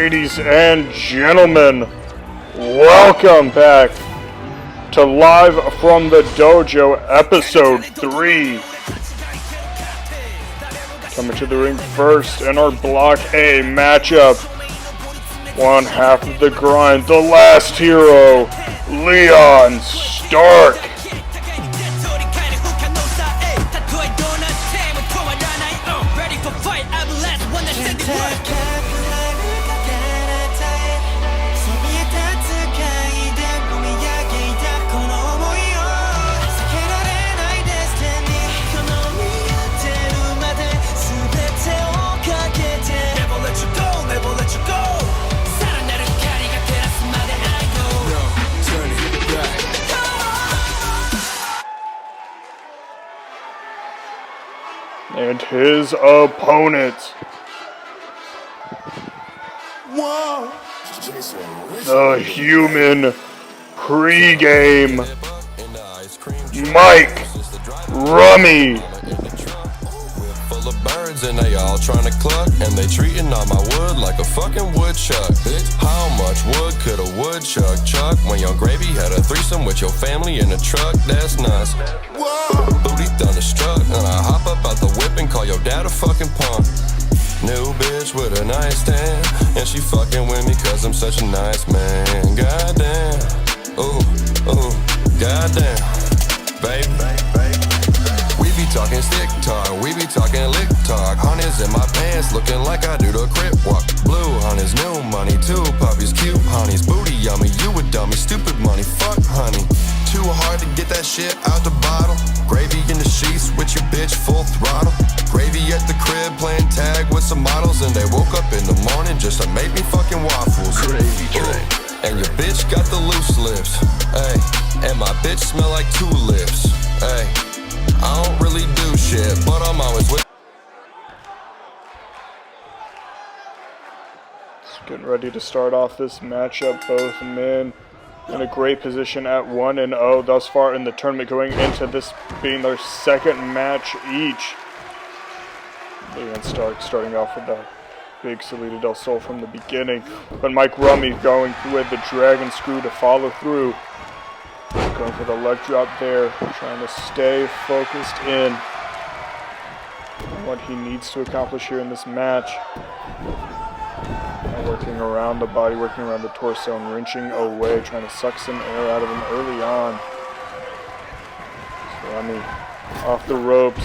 Ladies and gentlemen, welcome back to Live from the Dojo, Episode 3. Coming to the ring first in our Block A matchup. One half of the grind, the last hero, Leon Stark. And his opponent, the human pregame, Mike Rummy. Full of birds and they all trying to cluck, and they treating all my wood like a fucking woodchuck. How much wood could a woodchuck chuck when your gravy had a threesome with your family in a truck? That's nice. Booty thunderstruck, and I hop up out the whip and call your dad a fucking punk. New bitch with a nice tan, and she fucking with me cause I'm such a nice man. Goddamn, ooh, goddamn, baby. We be talking stick talk, we be talking lick talk. Honey's in my pants, looking like I do the crip walk. Blue honey's new money, two puppies, cute honey's booty yummy. You a dummy, stupid money, fuck honey. Too hard to get that shit out the bottle. Gravy in the sheets with your bitch full throttle. Gravy at the crib playing tag with some models, and they woke up in the morning just to make me fucking waffles. Gravy train. And your bitch got the loose lips, ayy. And my bitch smell like tulips, ayy. I don't really do shit, but I'm always with. Getting ready to start off this matchup. Both men in a great position at 1-0 thus far in the tournament, going into this being their second match each. Leon Stark starting off with the big Salida del Sol from the beginning, but Mike Rummy going with the dragon screw to follow through. Going for the leg drop there, trying to stay focused in on what he needs to accomplish here in this match. Working around the body, working around the torso, and wrenching away, trying to suck some air out of him early on. So Rummy off the ropes.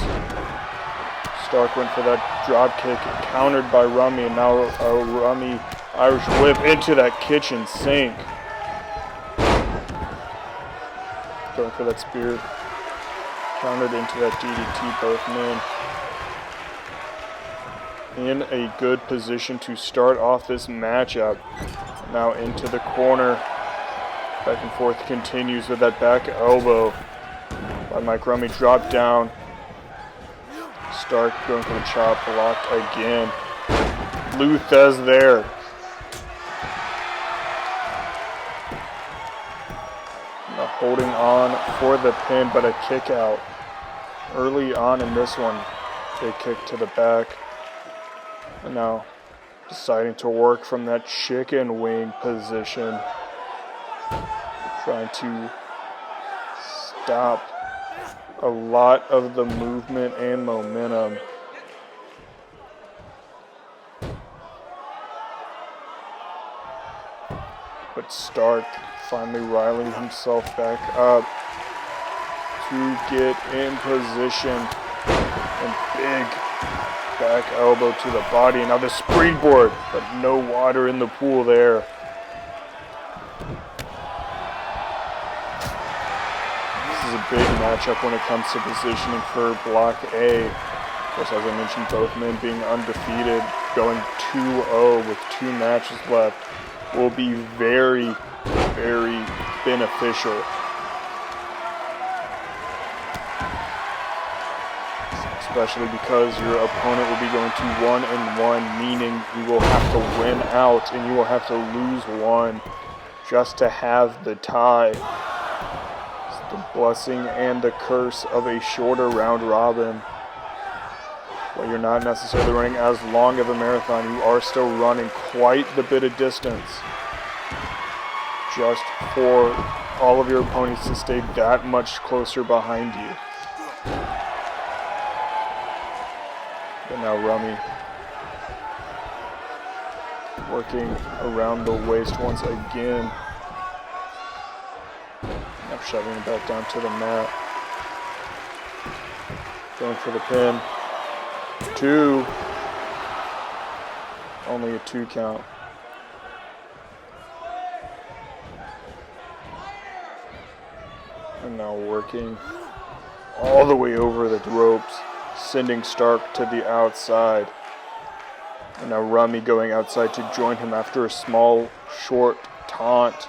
Stark went for that drop kick, countered by Rummy, and now a Rummy Irish whip into that kitchen sink. Going for that spear, countered into that DDT, both men in a good position to start off this matchup. Now into the corner. Back and forth continues with that back elbow by Mike Rummy. Drop down. Stark going for the chop, blocked again. Luthez there. Now holding on for the pin, but a kick out early on in this one. Big kick to the back. And now deciding to work from that chicken wing position. Trying to stop a lot of the movement and momentum. But Stark finally riling himself back up to get in position. And big back elbow to the body. Now the springboard, but no water in the pool there. This is a big matchup when it comes to positioning for Block A. Of course, as I mentioned, both men being undefeated, going 2-0 with 2 matches left, will be very, very beneficial. Especially because your opponent will be going to 1-1, meaning you will have to win out and you will have to lose 1 just to have the tie. It's the blessing and the curse of a shorter round robin. But you're not necessarily running as long of a marathon. You are still running quite the bit of distance, just for all of your opponents to stay that much closer behind you. But now Rummy working around the waist once again. Now shoving it back down to the mat. Going for the pin. 2. Only a 2 count. And now working all the way over the ropes, sending Stark to the outside. And now Rummy going outside to join him after a small, short taunt.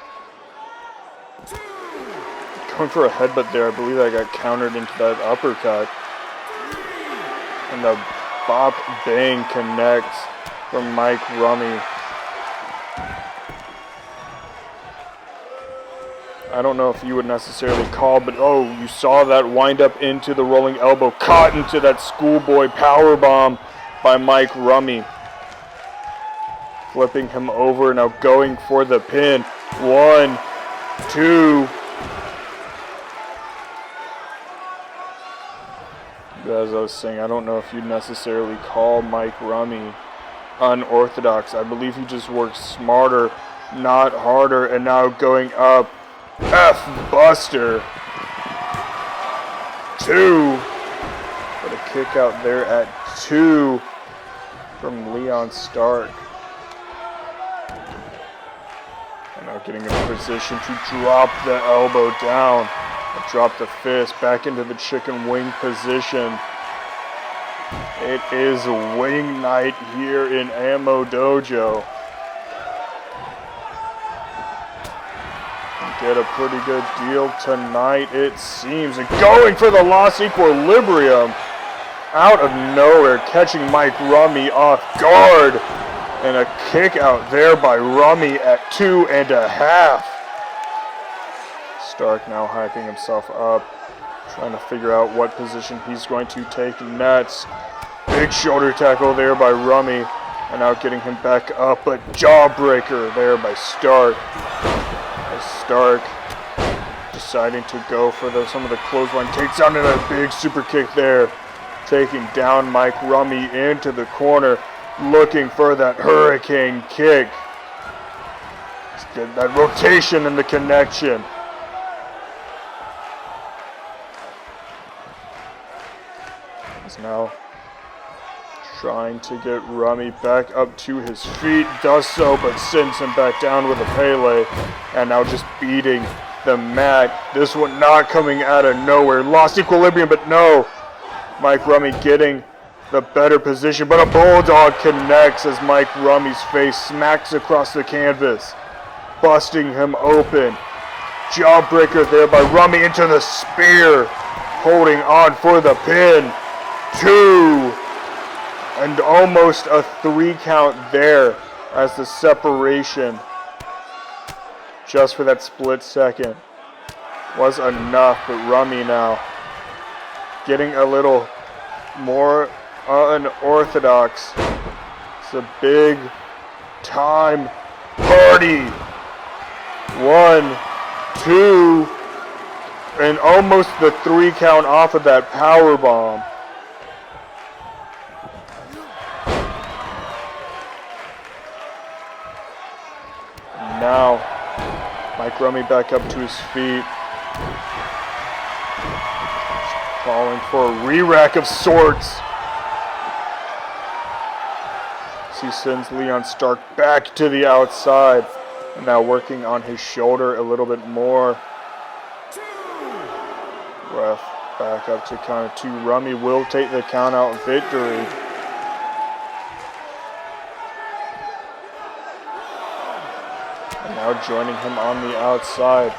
Going for a headbutt there. I believe I got countered into that uppercut. And the bop bang connects from Mike Rummy. I don't know if you would necessarily call, but oh, you saw that wind up into the rolling elbow, caught into that schoolboy powerbomb by Mike Rummy. Flipping him over, now going for the pin. 1, 2. As I was saying, I don't know if you'd necessarily call Mike Rummy unorthodox. I believe he just works smarter, not harder, and now going up. F-Buster. 2. But a kick out there at 2 from Leon Stark. And now getting in position to drop the elbow down. Drop the fist back into the chicken wing position. It is wing night here in AMO Dojo. Get a pretty good deal tonight, it seems. And going for the lost equilibrium out of nowhere, catching Mike Rummy off guard. And a kick out there by Rummy at 2.5. Stark now hyping himself up, trying to figure out what position he's going to take next. Big shoulder tackle there by Rummy, and now getting him back up, but jawbreaker there by Stark. As Stark deciding to go for some of the clothesline, takes out a big super kick there, taking down Mike Rummy into the corner, looking for that hurricane kick. Let's get that rotation and the connection. Now trying to get Rummy back up to his feet, does so, but sends him back down with a Pele, and now just beating the mat. This one not coming out of nowhere. Lost equilibrium, but no. Mike Rummy getting the better position, but a bulldog connects as Mike Rummy's face smacks across the canvas, busting him open. Jawbreaker there by Rummy into the spear, holding on for the pin. 2, and almost a 3 count there as the separation, just for that split second, was enough. But Rummy now getting a little more unorthodox. It's a big time party. 1, 2, and almost the 3 count off of that power bomb. Now, Mike Rummy back up to his feet. Calling for a re-rack of sorts. He sends Leon Stark back to the outside. And now working on his shoulder a little bit more. Ref back up to count of 2. Rummy will take the count out victory. Now joining him on the outside.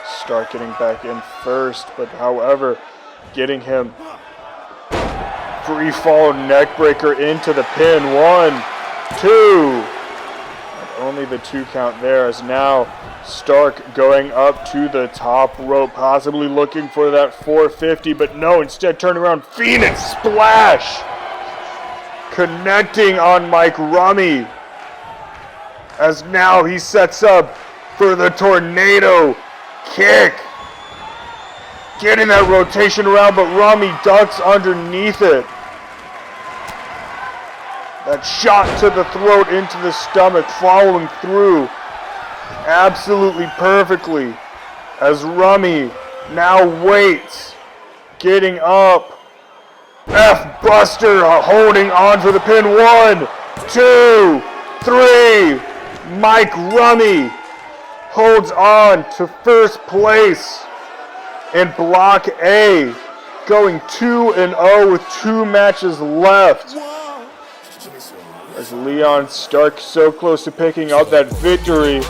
Stark getting back in first, but however, getting him free fall neckbreaker into the pin. 1, 2. And only the 2 count there, as now Stark going up to the top rope, possibly looking for that 450, but no, instead turning around, Phoenix Splash connecting on Mike Rummy. As now he sets up for the tornado kick. Getting that rotation around, but Rummy ducks underneath it. That shot to the throat into the stomach, following through absolutely perfectly. As Rummy now waits, getting up. F-Buster holding on for the pin. 1, 2, 3. Mike Rummy holds on to first place in Block A, going 2-0 with 2 matches left. As Leon Stark so close to picking up that victory,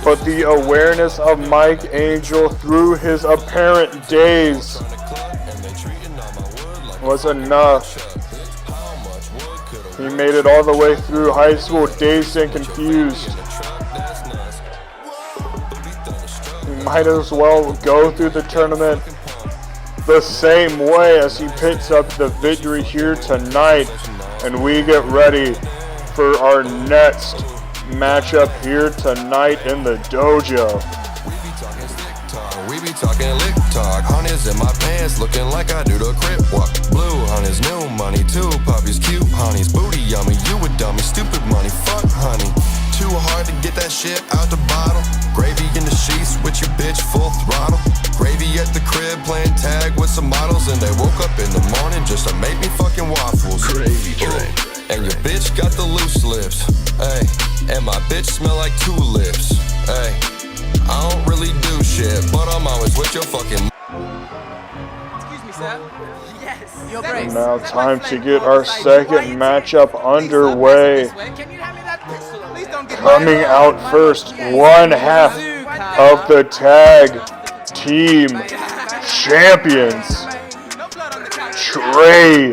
but the awareness of Mike Angel through his apparent daze was enough. He made it all the way through high school dazed and confused. He might as well go through the tournament the same way as he picks up the victory here tonight. And we get ready for our next matchup here tonight in the dojo. We be talking lick talk. Honey's in my pants, looking like I do the crip walk. Blue honey's new money, 2 puppies, cute honey's booty yummy. You a dummy, stupid money, fuck honey. Too hard to get that shit out the bottle. Gravy in the sheets with your bitch full throttle. Gravy at the crib playing tag with some models, and they woke up in the morning just to make me fucking waffles. Gravy train. And your bitch got the loose lips, ay. And my bitch smell like tulips, ay. I don't really do shit, but I'm always with your fucking. Excuse me, sir. Yes. Your Grace. Now time to get our second matchup underway. Coming out first, 1/2 of the tag team champions, Trey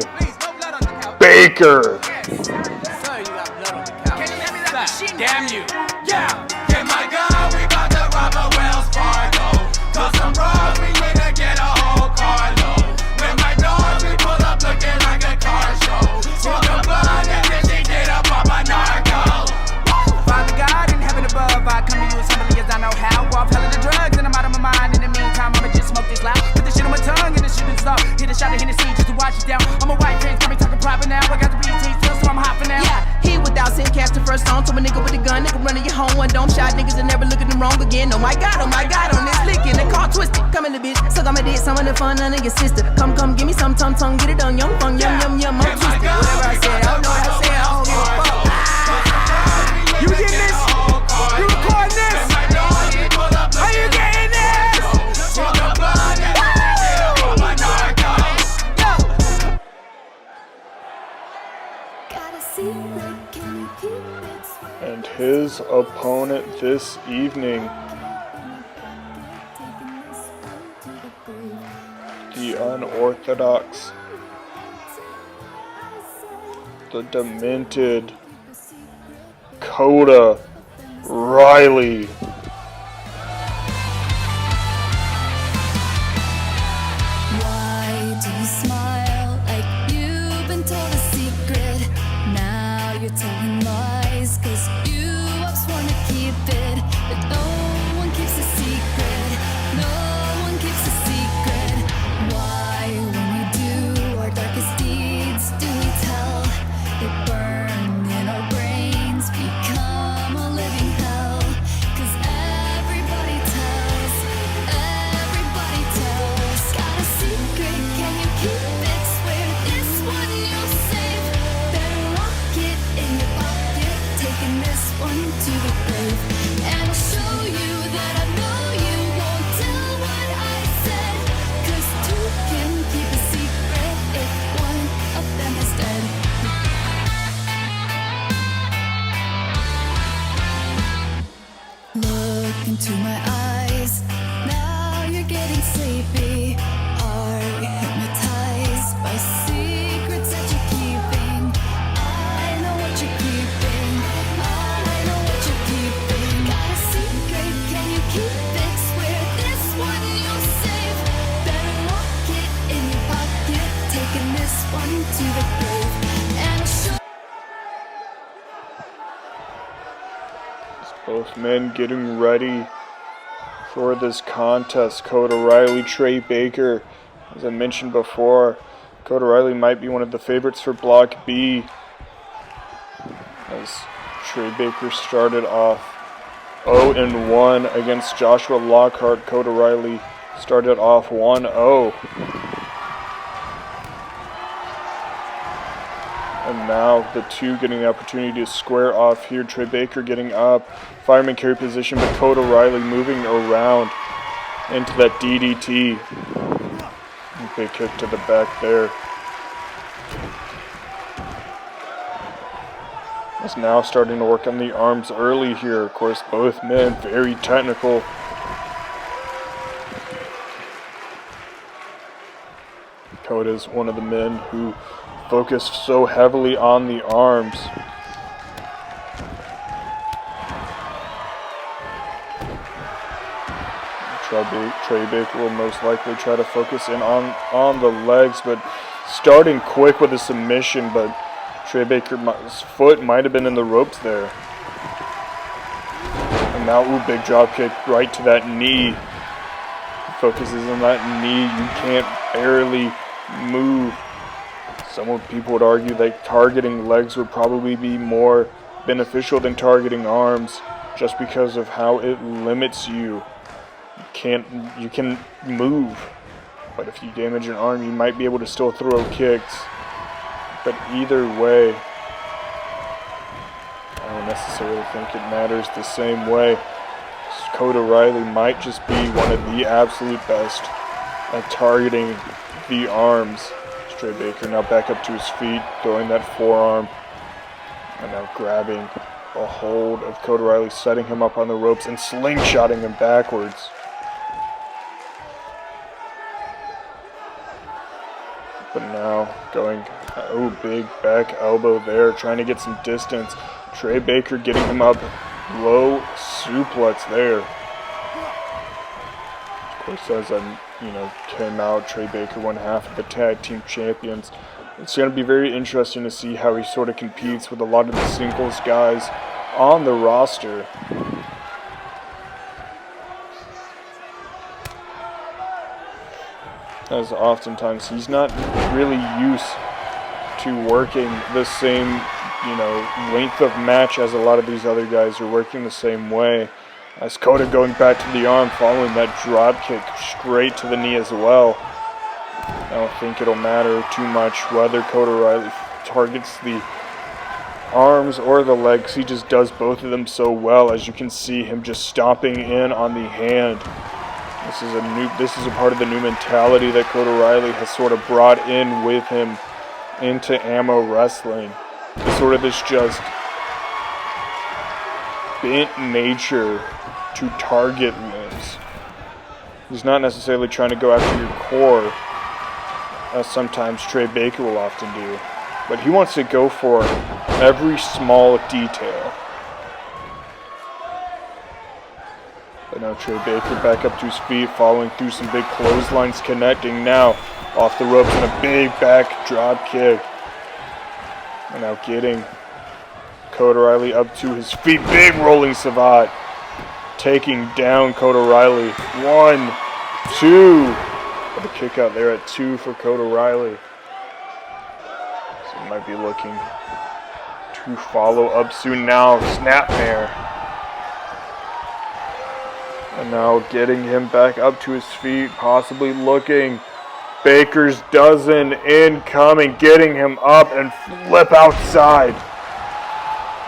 Baker. Damn you. Yeah, get my gun, we bout to rob a Wells Fargo. Cause I'm broad, we need to get a whole carload. With my dogs, we pull up looking like a car show. Smoke blood and then she get up on my narco. Father God in heaven above, I come to you as humbly as I know how. Off hell of the drugs and I'm out of my mind. In the meantime, I'ma just smoke this loud. Put the shit on my tongue and the shit is up. Hit a shot of Hennessy just to wash it down. I'm a white prince, got me talking proper now. I got the BT still, so I'm hot for now. Yeah, he without sin cast the first stone. So a nigga with a gun, nigga running your home. One dome shot niggas and never looking them wrong again. Oh my god, on this licking. The car twisted, coming to bitch. Suck on my dick, some of the fun, none of your sister. Come, give me some tongue, get it done. Young fun, yum, I'm twisted. Whatever I said, I don't know what I said, I don't give a fuck. You getting this? You recording this? Are you getting this? And his opponent this evening, the unorthodox, the demented Coda Riley. Why do you smile like you've been told a secret? Now you're telling lies, cause you have sworn to keep it. But no one keeps a secret, no one keeps a secret. Why, when we do our darkest deeds, do we tell? They burn in our brains, become a living hell. Cause Both men getting ready for this contest. Kota O'Reilly, Trey Baker. As I mentioned before, Kota O'Reilly might be one of the favorites for Block B, as Trey Baker started off 0-1 against Joshua Lockhart. Kota O'Reilly started off 1-0. And now the two getting the opportunity to square off here. Trey Baker getting up, fireman carry position, but Kota O'Reilly moving around into that DDT. Big kick to the back there. Is now starting to work on the arms early here. Of course, both men very technical. Kota is one of the men who focus so heavily on the arms. Trey Baker will most likely try to focus in on the legs, but starting quick with a submission, but Trey Baker's foot might have been in the ropes there. And now, big drop kick right to that knee. Focuses on that knee. You can't barely move. Some people would argue that targeting legs would probably be more beneficial than targeting arms, just because of how it limits you. You can move, but if you damage an arm, you might be able to still throw kicks. But either way, I don't necessarily think it matters the same way. Kota O'Reilly might just be one of the absolute best at targeting the arms. Trey Baker now back up to his feet, throwing that forearm, and now grabbing a hold of Kota O'Reilly, setting him up on the ropes and slingshotting him backwards. But now going, big back elbow there, trying to get some distance. Trey Baker getting him up, low suplex there. Of course, as I came out, Trey Baker won half of the tag team champions. It's going to be very interesting to see how he sort of competes with a lot of the singles guys on the roster. As oftentimes he's not really used to working the same, length of match as a lot of these other guys are working the same way. As Kota going back to the arm, following that drop kick straight to the knee as well. I don't think it'll matter too much whether Kota O'Reilly targets the arms or the legs. He just does both of them so well, as you can see him just stomping in on the hand. This is a part of the new mentality that Kota O'Reilly has sort of brought in with him into AMO Wrestling. It's sort of this just bent nature to target limbs. He's not necessarily trying to go after your core, as sometimes Trey Baker will often do, but he wants to go for every small detail. But now Trey Baker back up to his feet, following through some big clotheslines, connecting now off the ropes and a big back drop kick. And now getting Kota O'Reilly up to his feet, big rolling savate, taking down Kota O'Reilly. 1, 2. The kick out there at 2 for Kota O'Reilly. So he might be looking to follow up soon now. Snapmare. And now getting him back up to his feet, possibly looking. Baker's dozen incoming, getting him up and flip outside.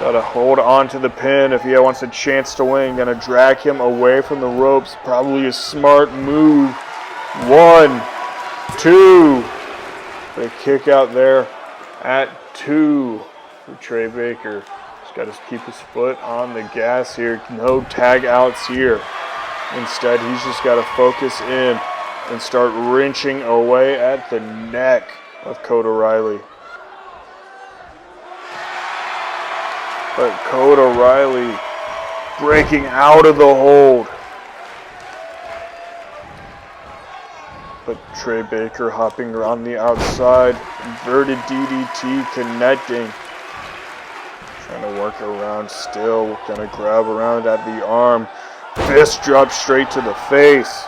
Gotta hold on to the pin if he wants a chance to win. Gonna drag him away from the ropes. Probably a smart move. 1, 2. The kick out there at 2 for Trey Baker. Just gotta keep his foot on the gas here. No tag outs here. Instead, he's just got to focus in and start wrenching away at the neck of Kota O'Reilly. But Kota O'Reilly breaking out of the hold. But Trey Baker hopping around the outside. Inverted DDT connecting. Trying to work around still. Gonna grab around at the arm. Fist drop straight to the face.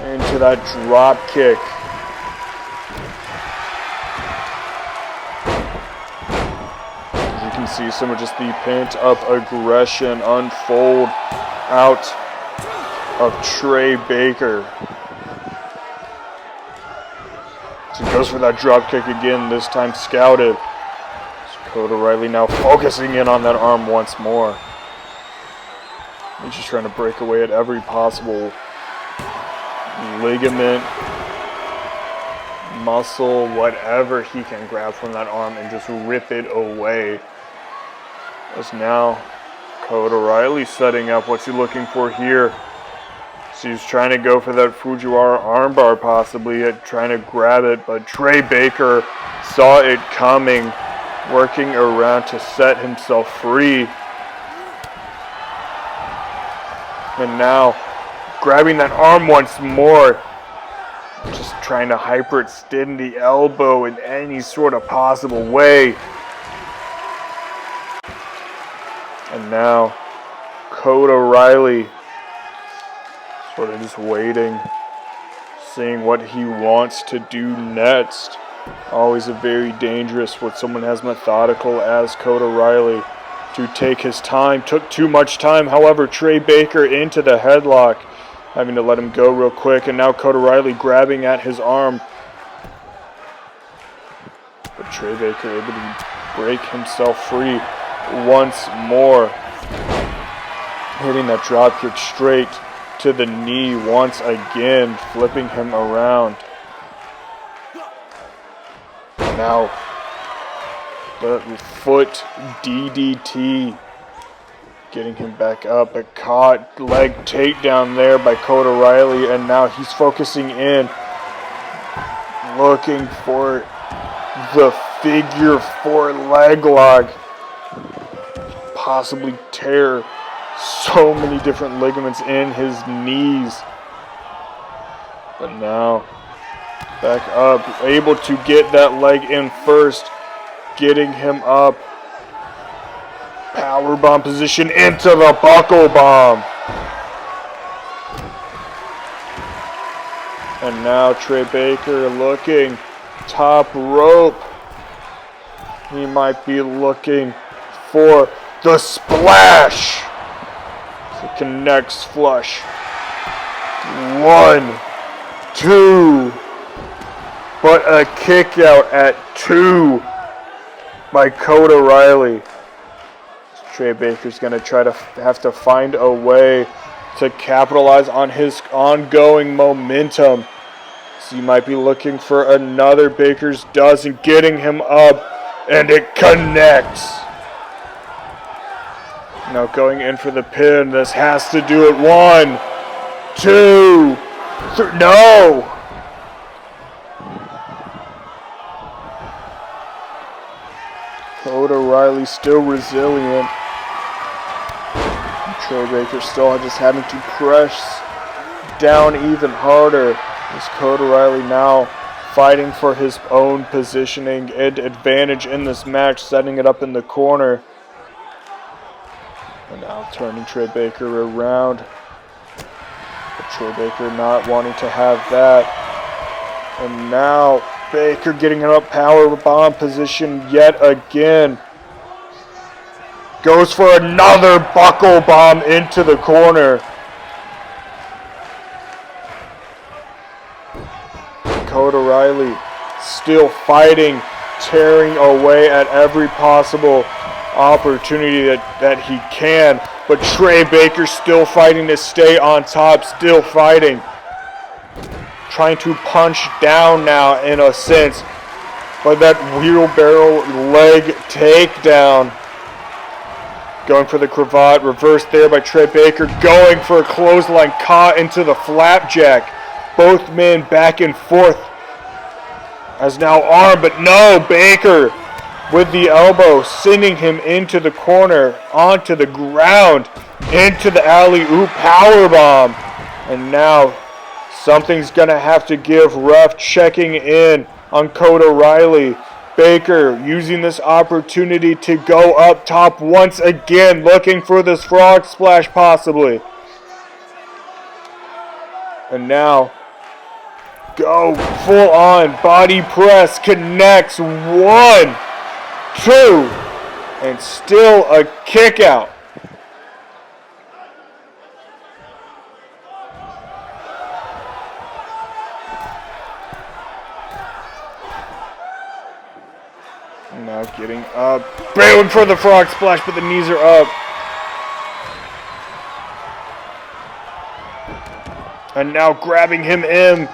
Into that drop kick. As you can see, some of just the pent up aggression unfold out of Trey Baker. So he goes for that drop kick again, this time scouted. So Kota Riley now focusing in on that arm once more. He's just trying to break away at every possible ligament, muscle, whatever he can grab from that arm and just rip it away. As now Kota Riley setting up what's he looking for here. So he's trying to go for that Fujiwara armbar possibly, trying to grab it, but Trey Baker saw it coming, working around to set himself free. And now grabbing that arm once more, just trying to hyperextend the elbow in any sort of possible way. And now Kota Riley sort of just waiting, seeing what he wants to do next. Always a very dangerous when someone as methodical as Kota Riley to take his time. Took too much time, however, Trey Baker into the headlock, having to let him go real quick, and now Kota Riley grabbing at his arm. But Trey Baker able to break himself free once more, hitting that drop kick straight to the knee once again, flipping him around. Now the foot DDT, getting him back up. A caught leg takedown there by Kota Riley, and now he's focusing in, looking for the figure 4 leg lock. Possibly tear so many different ligaments in his knees. But now back up, able to get that leg in first, getting him up. Powerbomb position into the buckle bomb. And now Trey Baker looking top rope. He might be looking for the splash. So connects flush. 1, 2. But a kick out at 2 by Kota Riley. Trey Baker's going to try to have to find a way to capitalize on his ongoing momentum. So you might be looking for another Baker's dozen, getting him up, and it connects. Now going in for the pin. This has to do it. 1, 2, 3. No! Kota Riley still resilient. Trey Baker still just having to press down even harder. As Kota Riley now fighting for his own positioning and advantage in this match, setting it up in the corner. And now turning Trey Baker around. But Trey Baker not wanting to have that. And now Baker getting an up power bomb position yet again. Goes for another buckle bomb into the corner. Kota Riley still fighting, tearing away at every possible opportunity that he can. But Trey Baker still fighting to stay on top, still fighting. Trying to punch down now in a sense. But that wheelbarrow leg takedown. Going for the cravat, reversed there by Trey Baker. Going for a clothesline, caught into the flapjack. Both men back and forth. As now arm, but no, Baker with the elbow, sending him into the corner, onto the ground, into the alley-oop powerbomb. And now something's going to have to give. Ref checking in on Kota Riley. Baker using this opportunity to go up top once again, looking for this frog splash possibly. And now, go full on body press, connects, 1, 2, and still a kick out. Now getting up, bailing for the frog splash, but the knees are up. And now grabbing him in,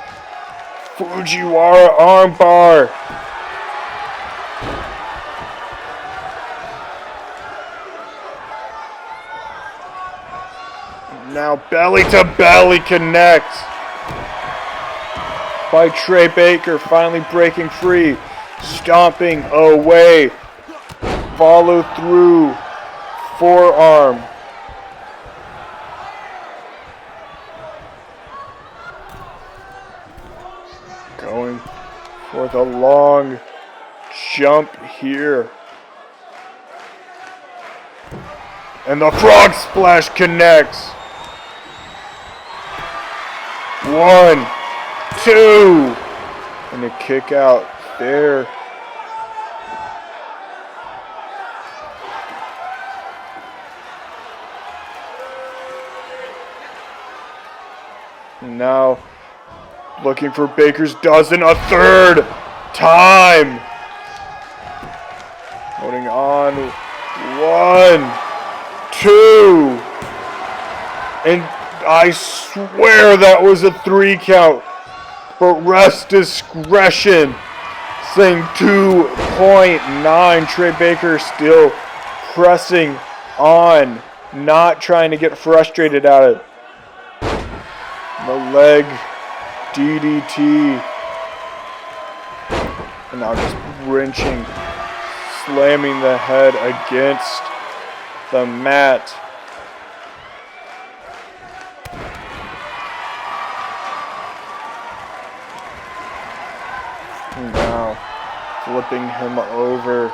Fujiwara armbar. Now belly to belly connects by Trey Baker, finally breaking free. Stomping away, follow through, forearm. Going for the long jump here. And the frog splash connects. 1, 2, and a kick out there. Now looking for Baker's dozen a third time. Holding on. 1, 2. And I swear that was a 3 count. But rest discretion. Saying 2.9. Trey Baker still pressing on. Not trying to get frustrated at it. The leg DDT. And now just wrenching, slamming the head against the mat. And now flipping him over.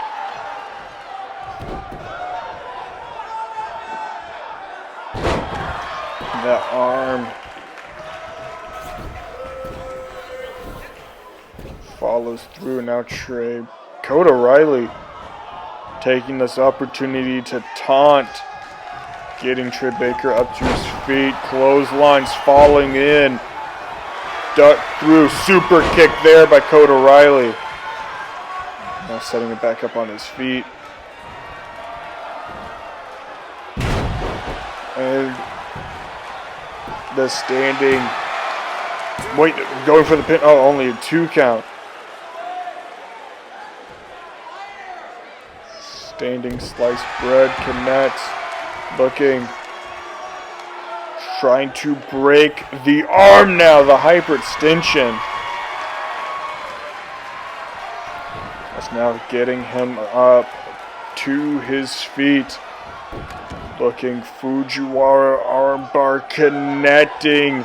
That arm follows through. Now Trey. Kota Riley taking this opportunity to taunt. Getting Trey Baker up to his feet. Clotheslines falling in. Duck through. Super kick there by Kota Riley. Now setting it back up on his feet. And the standing. Wait, going for the pin. Oh, only a 2 count. Standing sliced bread connects. Looking. Trying to break the arm now. The hyperextension. That's now getting him up to his feet. Looking. Fujiwara armbar connecting.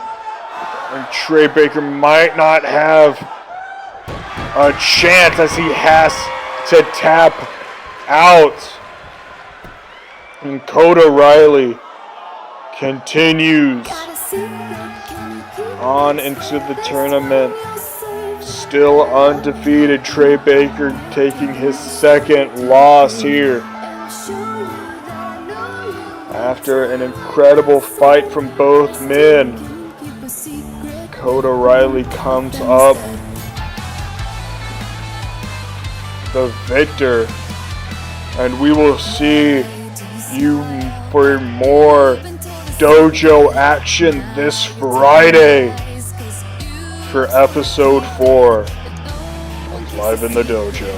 And Trey Baker might not have a chance as he has to tap out. And Kota Riley continues on into the tournament. Still undefeated. Trey Baker taking his 2nd loss here. After an incredible fight from both men, Kota Riley comes up the victor. And we will see you for more Dojo action this Friday for episode 4 of Live in the Dojo.